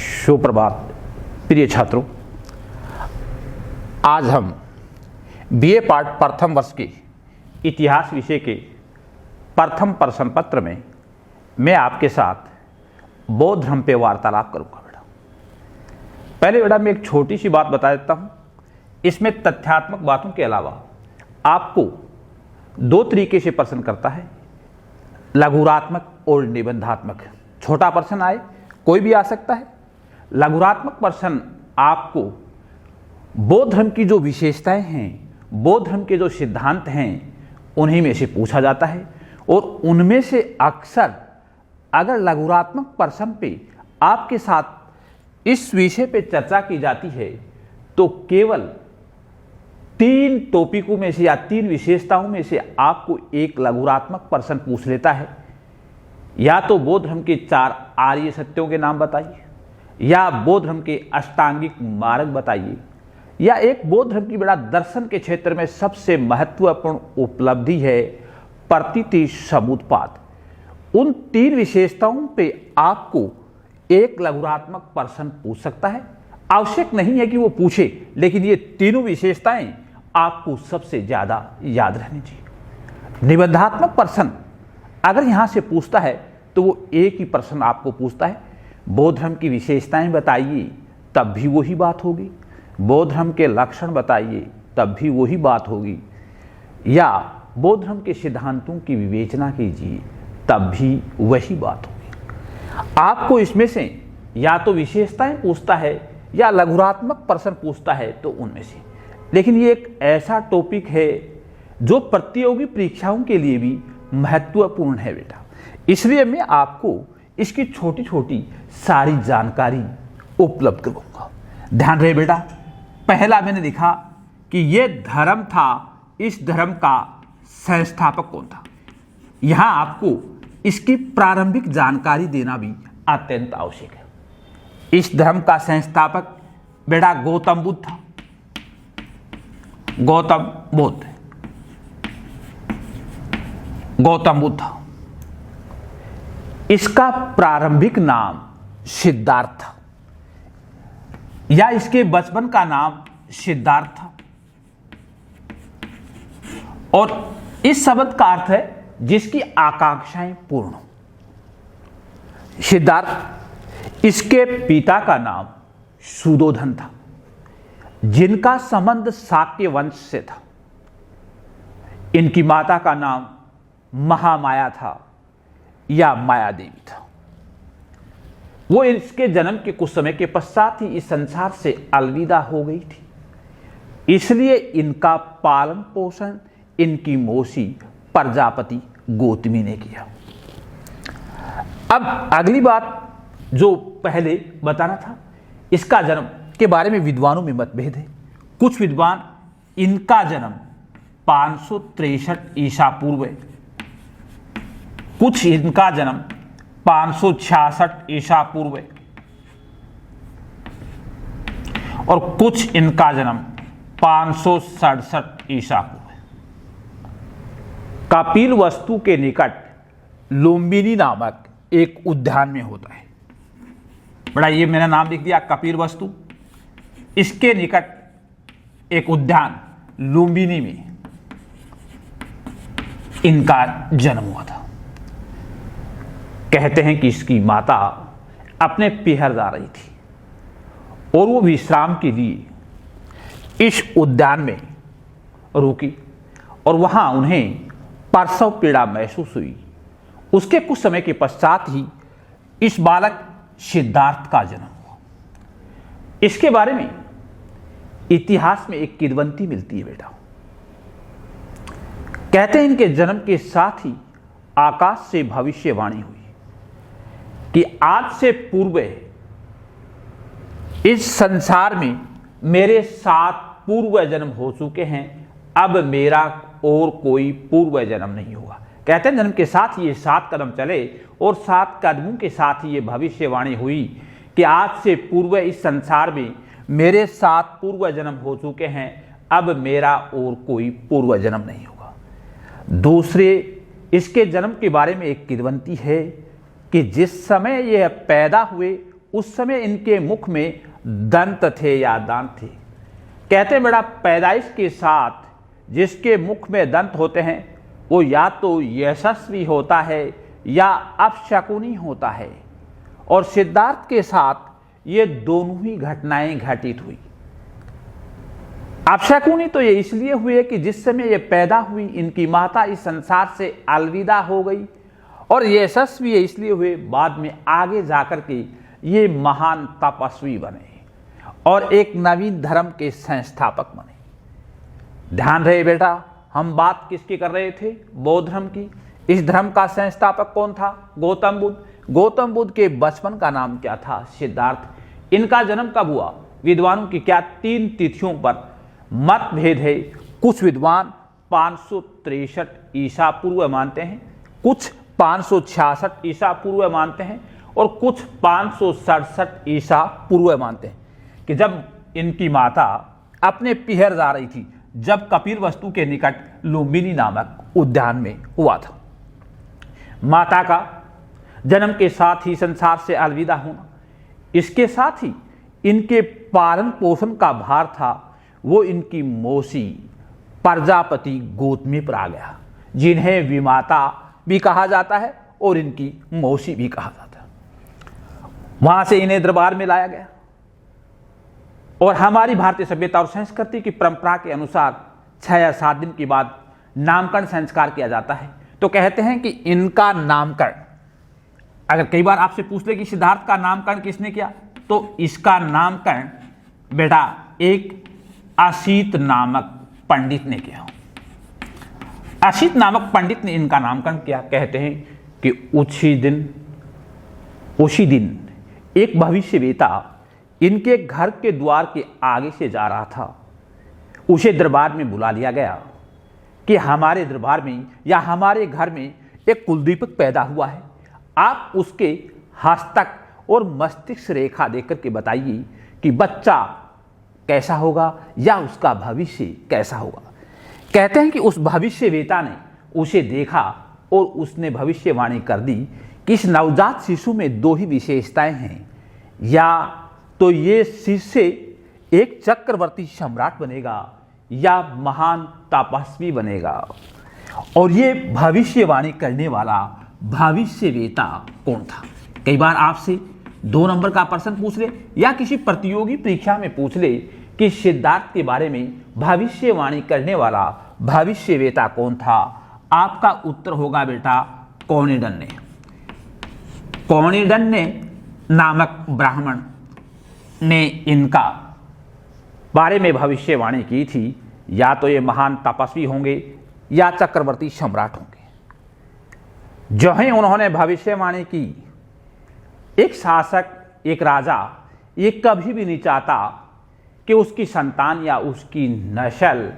सुप्रभात प्रिय छात्रों। आज हम बीए पार्ट प्रथम वर्ष के इतिहास विषय के प्रथम प्रश्न पत्र में मैं आपके साथ बौद्ध धर्म पे वार्तालाप करूंगा। पहले मैं एक छोटी सी बात बता देता हूं। इसमें तथ्यात्मक बातों के अलावा आपको दो तरीके से प्रश्न करता है, लघुरात्मक और निबंधात्मक। छोटा प्रश्न आए कोई भी आ सकता है। लघुरात्मक प्रश्न आपको बौद्ध धर्म की जो विशेषताएं हैं, बौद्ध धर्म के जो सिद्धांत हैं, उन्हीं में से पूछा जाता है। और उनमें से अक्सर अगर लघुरात्मक प्रश्न पे आपके साथ इस विषय पे चर्चा की जाती है तो केवल 3 टॉपिकों में से या 3 विशेषताओं में से आपको एक लघुरात्मक प्रश्न पूछ लेता है। या तो बौद्ध धर्म के 4 आर्य सत्यों के नाम बताइए, या बौद्ध धर्म के अष्टांगिक मार्ग बताइए, या एक बौद्ध धर्म की बड़ा दर्शन के क्षेत्र में सबसे महत्वपूर्ण उपलब्धि है प्रतीति समुत्पाद। उन 3 विशेषताओं पे आपको एक लघुरात्मक प्रश्न पूछ सकता है। आवश्यक नहीं है कि वो पूछे, लेकिन ये तीनों विशेषताएं आपको सबसे ज्यादा याद रहनी चाहिए। निबंधात्मक प्रश्न अगर यहां से पूछता है तो वो एक ही प्रश्न आपको पूछता है, बौद्ध धर्म की विशेषताएं बताइए, तब भी वही बात होगी। बौद्ध धर्म के लक्षण बताइए, तब भी वही बात होगी। या बौद्ध धर्म के सिद्धांतों की विवेचना कीजिए, तब भी वही बात होगी। आपको इसमें से या तो विशेषताएं पूछता है या लघुरात्मक प्रश्न पूछता है, तो उनमें से। लेकिन ये एक ऐसा टॉपिक है जो प्रतियोगी परीक्षाओं के लिए भी महत्वपूर्ण है बेटा। इसलिए मैं आपको इसकी छोटी छोटी सारी जानकारी उपलब्ध करूंगा। ध्यान रहे बेटा, पहला मैंने लिखा कि यह धर्म था, इस धर्म का संस्थापक कौन था। यहां आपको इसकी प्रारंभिक जानकारी देना भी अत्यंत आवश्यक है। इस धर्म का संस्थापक बेटा गौतम बुद्ध था। गौतम बुद्ध। इसका प्रारंभिक नाम सिद्धार्थ था, या इसके बचपन का नाम सिद्धार्थ था। और इस शब्द का अर्थ है जिसकी आकांक्षाएं पूर्ण हो। सिद्धार्थ, इसके पिता का नाम सुदोधन था, जिनका संबंध शाक्य वंश से था। इनकी माता का नाम महामाया था या माया देवी था। वो इसके जन्म के कुछ समय के पश्चात ही इस संसार से अलविदा हो गई थी। इसलिए इनका पालन पोषण इनकी मौसी प्रजापति गौतमी ने किया। अब अगली बात जो पहले बताना था, इसका जन्म के बारे में विद्वानों में मतभेद है। कुछ विद्वान इनका जन्म 563 ईसा पूर्व, कुछ इनका जन्म 566 ईसा पूर्व, और कुछ इनका जन्म 567 ईसा पूर्व। कपिलवस्तु के निकट लुम्बिनी नामक एक उद्यान में होता है। बड़ा ये मैंने नाम लिख दिया कपिलवस्तु। इसके निकट एक उद्यान लुम्बिनी में इनका जन्म हुआ था। कहते हैं कि इसकी माता अपने पिहर जा रही थी और वो विश्राम के लिए इस उद्यान में रुकी और वहां उन्हें प्रसव पीड़ा महसूस हुई। उसके कुछ समय के पश्चात ही इस बालक सिद्धार्थ का जन्म हुआ। इसके बारे में इतिहास में एक किंवदंती मिलती है बेटा। कहते हैं इनके जन्म के साथ ही आकाश से भविष्यवाणी हुई कि आज से पूर्व इस संसार में मेरे 7 पूर्व जन्म हो चुके हैं, अब मेरा और कोई पूर्व जन्म नहीं होगा। कहते हैं जन्म के साथ ये 7 कदम चले और 7 कदमों के साथ ये भविष्यवाणी हुई कि आज से पूर्व इस संसार में मेरे 7 पूर्व जन्म हो चुके हैं, अब मेरा और कोई पूर्व जन्म नहीं होगा। दूसरे, इसके जन्म के बारे में एक किंवदंती है कि जिस समय यह पैदा हुए उस समय इनके मुख में दंत थे या दांत थे। कहते हैं बेटा, पैदाइश के साथ जिसके मुख में दंत होते हैं वो या तो यशस्वी होता है या अपशकुनी होता है। और सिद्धार्थ के साथ ये दोनों ही घटनाएं घटित हुई। अपशकुनी तो ये इसलिए हुए कि जिस समय ये पैदा हुई इनकी माता इस संसार से अलविदा हो गई, और यशस्वी इसलिए हुए बाद में आगे जाकर के ये महान तपस्वी बने और एक नवीन धर्म के संस्थापक बने। ध्यान रहे बेटा, हम बात किसकी कर रहे थे? बौद्ध धर्म की। इस धर्म का संस्थापक कौन था? गौतम बुद्ध। गौतम बुद्ध के बचपन का नाम क्या था? सिद्धार्थ। इनका जन्म कब हुआ? विद्वानों की क्या 3 तिथियों पर मतभेद है। कुछ विद्वान 563 ईसा पूर्व मानते हैं, कुछ 566 ईसा पूर्व मानते हैं और कुछ 567 ईसा पूर्व मानते हैं कि जब इनकी माता अपने पिहर जा रही थी, जब कपिलवस्तु के निकट लुम्बिनी नामक उद्यान में हुआ था। माता का जन्म के साथ ही संसार से अलविदा होना, इसके साथ ही इनके पालन पोषण का भार था वो इनकी मौसी प्रजापति गौतमी पर आ गया, जिन्हें विमाता भी कहा जाता है और इनकी मौसी भी कहा जाता है। वहां से इन्हें दरबार में लाया गया और हमारी भारतीय सभ्यता और संस्कृति की परंपरा के अनुसार 6 या 7 दिन के बाद नामकरण संस्कार किया जाता है। तो कहते हैं कि इनका नामकरण, अगर कई बार आपसे पूछ ले कि सिद्धार्थ का नामकरण किसने किया, तो इसका नामकरण बेटा एक असित नामक पंडित ने किया। असित नामक पंडित ने इनका नामकरण किया। कहते हैं कि उसी दिन एक भविष्यवेता इनके घर के द्वार के आगे से जा रहा था। उसे दरबार में बुला लिया गया कि हमारे दरबार में या हमारे घर में एक कुलदीपक पैदा हुआ है, आप उसके हस्तक और मस्तिष्क रेखा देख करके बताइए कि बच्चा कैसा होगा या उसका भविष्य कैसा होगा। कहते हैं कि उस भविष्यवेता ने उसे देखा और उसने भविष्यवाणी कर दी कि इस नवजात शिशु में 2 ही विशेषताएं हैं, या तो ये शिष्य एक चक्रवर्ती सम्राट बनेगा या महान तपस्वी बनेगा। और ये भविष्यवाणी करने वाला भविष्यवेता कौन था? कई बार आपसे 2 नंबर का प्रश्न पूछ ले या किसी प्रतियोगी परीक्षा में पूछ ले कि सिद्धार्थ के बारे में भविष्यवाणी करने वाला भविष्यवेता कौन था, आपका उत्तर होगा बेटा कौनिडन्य। कौनिडन्य नामक ब्राह्मण ने इनका बारे में भविष्यवाणी की थी, या तो ये महान तपस्वी होंगे या चक्रवर्ती सम्राट होंगे। जो ही उन्होंने भविष्यवाणी की, एक शासक, एक राजा ये कभी भी नहीं चाहता कि उसकी संतान या उसकी नस्ल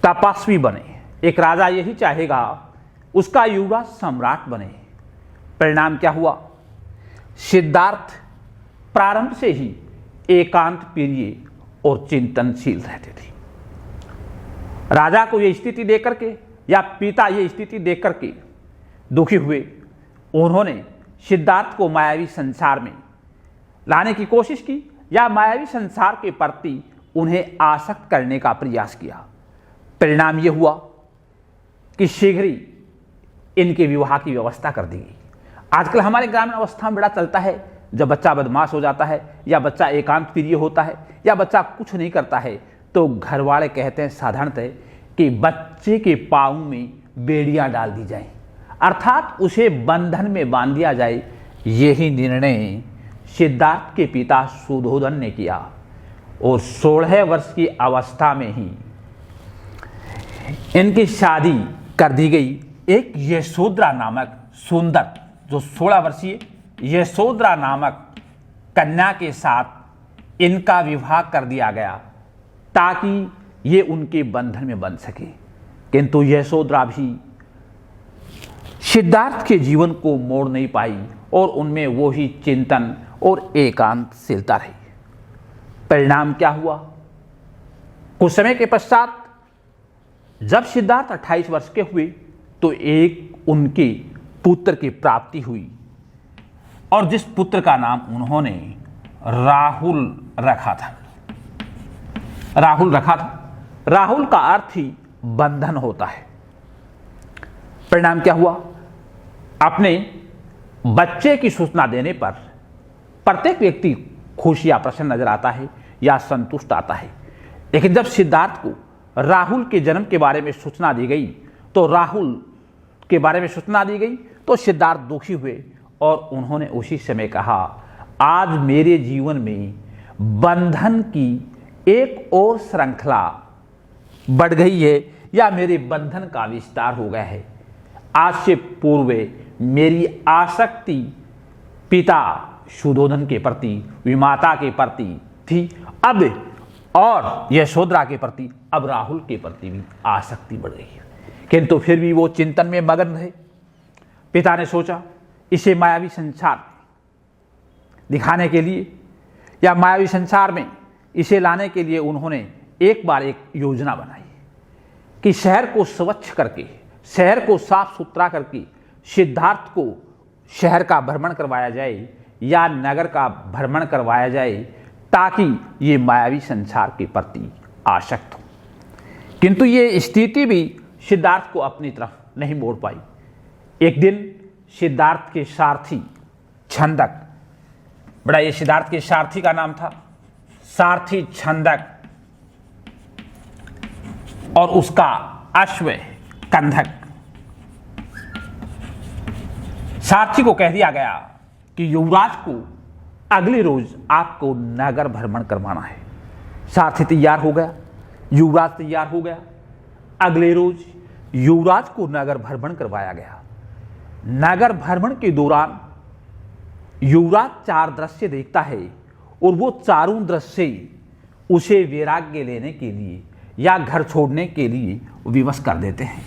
तपस्वी बने। एक राजा यही चाहेगा उसका युवा सम्राट बने। परिणाम क्या हुआ? सिद्धार्थ प्रारंभ से ही एकांत प्रिय और चिंतनशील रहते थे। राजा को यह स्थिति देख करके या पिता ये स्थिति देख करके दुखी हुए। उन्होंने सिद्धार्थ को मायावी संसार में लाने की कोशिश की या मायावी संसार के प्रति उन्हें आसक्त करने का प्रयास किया। परिणाम यह हुआ कि शीघ्र ही इनके विवाह की व्यवस्था कर दी गई। आजकल हमारे ग्रामीण अवस्था में बड़ा चलता है, जब बच्चा बदमाश हो जाता है या बच्चा एकांत प्रिय होता है या बच्चा कुछ नहीं करता है, तो घर वाले कहते हैं साधारणतः कि बच्चे के पाँव में बेड़ियां डाल दी जाए, अर्थात उसे बंधन में बांध दिया जाए। यही निर्णय सिद्धार्थ के पिता सुधोधन ने किया और 16 वर्ष की अवस्था में ही इनकी शादी कर दी गई। एक यशोधरा नामक सुंदर, जो 16 वर्षीय यशोधरा नामक कन्या के साथ इनका विवाह कर दिया गया ताकि ये उनके बंधन में बंध सके। किंतु यशोधरा भी सिद्धार्थ के जीवन को मोड़ नहीं पाई और उनमें वो ही चिंतन और एकांतशीलता रही। परिणाम क्या हुआ? कुछ समय के पश्चात जब सिद्धार्थ 28 वर्ष के हुए तो एक उनके पुत्र की प्राप्ति हुई। और जिस पुत्र का नाम उन्होंने राहुल रखा था। राहुल का अर्थ ही बंधन होता है। परिणाम क्या हुआ? अपने बच्चे की सूचना देने पर प्रत्येक व्यक्ति खुश या प्रसन्न नजर आता है या संतुष्ट आता है, लेकिन जब सिद्धार्थ को राहुल के जन्म के बारे में सूचना दी गई तो सिद्धार्थ दुखी हुए और उन्होंने उसी समय कहा, आज मेरे जीवन में बंधन की एक और श्रृंखला बढ़ गई है या मेरे बंधन का विस्तार हो गया है। आज से पूर्व मेरी आसक्ति पिता सुधोधन के प्रति, विमाता के प्रति थी, अब और यशोधरा के प्रति, अब राहुल के प्रति भी आसक्ति बढ़ गई है। किंतु फिर भी वो चिंतन में मगन रहे। पिता ने सोचा इसे मायावी संसार दिखाने के लिए या मायावी संसार में इसे लाने के लिए उन्होंने एक बार एक योजना बनाई कि शहर को स्वच्छ करके, शहर को साफ सुथरा करके सिद्धार्थ को शहर का भ्रमण करवाया जाए या नगर का भ्रमण करवाया जाए ताकि ये मायावी संसार के प्रति आसक्त हो। किंतु ये स्थिति भी सिद्धार्थ को अपनी तरफ नहीं मोड़ पाई। एक दिन सिद्धार्थ के सारथी छंदक, बड़ा ये सिद्धार्थ के सारथी का नाम था सारथी छंदक, और उसका अश्व कंधक, सारथी को कह दिया गया कि युवराज को अगले रोज आपको नगर भ्रमण करवाना है। सारथी तैयार हो गया, युवराज तैयार हो गया। अगले रोज युवराज को नगर भ्रमण करवाया गया। नगर भ्रमण के दौरान युवराज 4 दृश्य देखता है और वो चारों दृश्य उसे वैराग्य लेने के लिए या घर छोड़ने के लिए विवश कर देते हैं।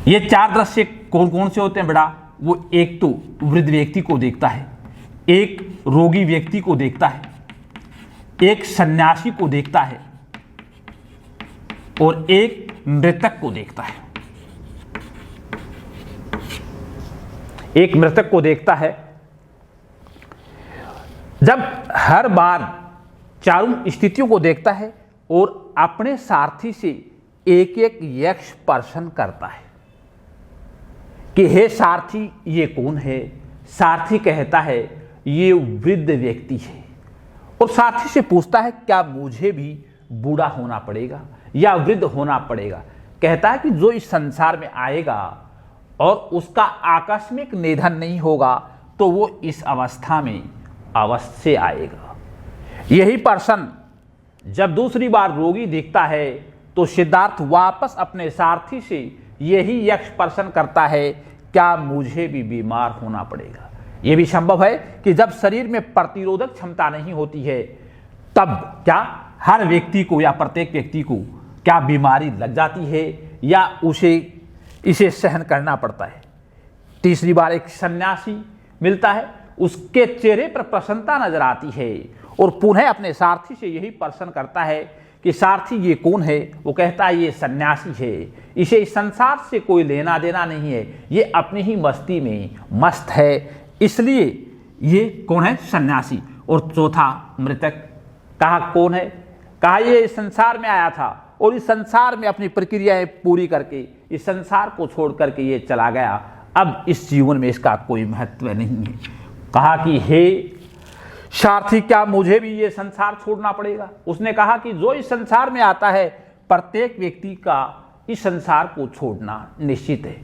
ये 4 दृश्य कौन कौन से होते हैं बेटा? वो एक तो वृद्ध व्यक्ति को देखता है, एक रोगी व्यक्ति को देखता है, एक सन्यासी को देखता है और एक मृतक को देखता है। एक मृतक को देखता है। जब हर बार चारों स्थितियों को देखता है और अपने सारथी से एक एक यक्ष प्रश्न करता है कि हे सारथी ये कौन है? सारथी कहता है ये वृद्ध व्यक्ति है, और सारथी से पूछता है क्या मुझे भी बूढ़ा होना पड़ेगा या वृद्ध होना पड़ेगा? कहता है कि जो इस संसार में आएगा और उसका आकस्मिक निधन नहीं होगा तो वो इस अवस्था में अवश्य आएगा। यही प्रश्न जब दूसरी बार रोगी दिखता है तो सिद्धार्थ वापस अपने सारथी से यही यक्ष प्रश्न करता है क्या मुझे भी बीमार होना पड़ेगा? यह भी संभव है कि जब शरीर में प्रतिरोधक क्षमता नहीं होती है तब क्या हर व्यक्ति को या प्रत्येक व्यक्ति को क्या बीमारी लग जाती है या इसे सहन करना पड़ता है। तीसरी बार एक सन्यासी मिलता है, उसके चेहरे पर प्रसन्नता नजर आती है और पुनः अपने सारथी से यही प्रश्न करता है कि सारथी ये कौन है? वो कहता है ये सन्यासी है, इसे इस संसार से कोई लेना देना नहीं है, ये अपनी ही मस्ती में मस्त है, इसलिए ये कौन है? सन्यासी। और चौथा मृतक। कहा कौन है? कहा ये इस संसार में आया था और इस संसार में अपनी प्रक्रियाएं पूरी करके इस संसार को छोड़ करके ये चला गया, अब इस जीवन में इसका कोई महत्व नहीं है। कहा कि हे सारथी क्या मुझे भी ये संसार छोड़ना पड़ेगा? उसने कहा कि जो इस संसार में आता है प्रत्येक व्यक्ति का इस संसार को छोड़ना निश्चित है।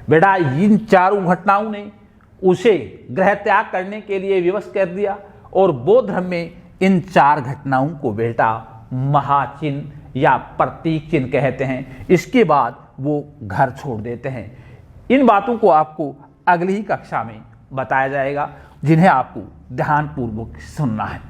बेटा इन चारों घटनाओं ने उसे गृह त्याग करने के लिए विवश कर दिया और बौद्ध धर्म में इन 4 घटनाओं को बेटा महाचिन्ह या प्रतीक चिन्ह कहते हैं। इसके बाद वो घर छोड़ देते हैं। इन बातों को आपको अगली ही कक्षा में बताया जाएगा जिन्हें आपको ध्यानपूर्वक सुनना है।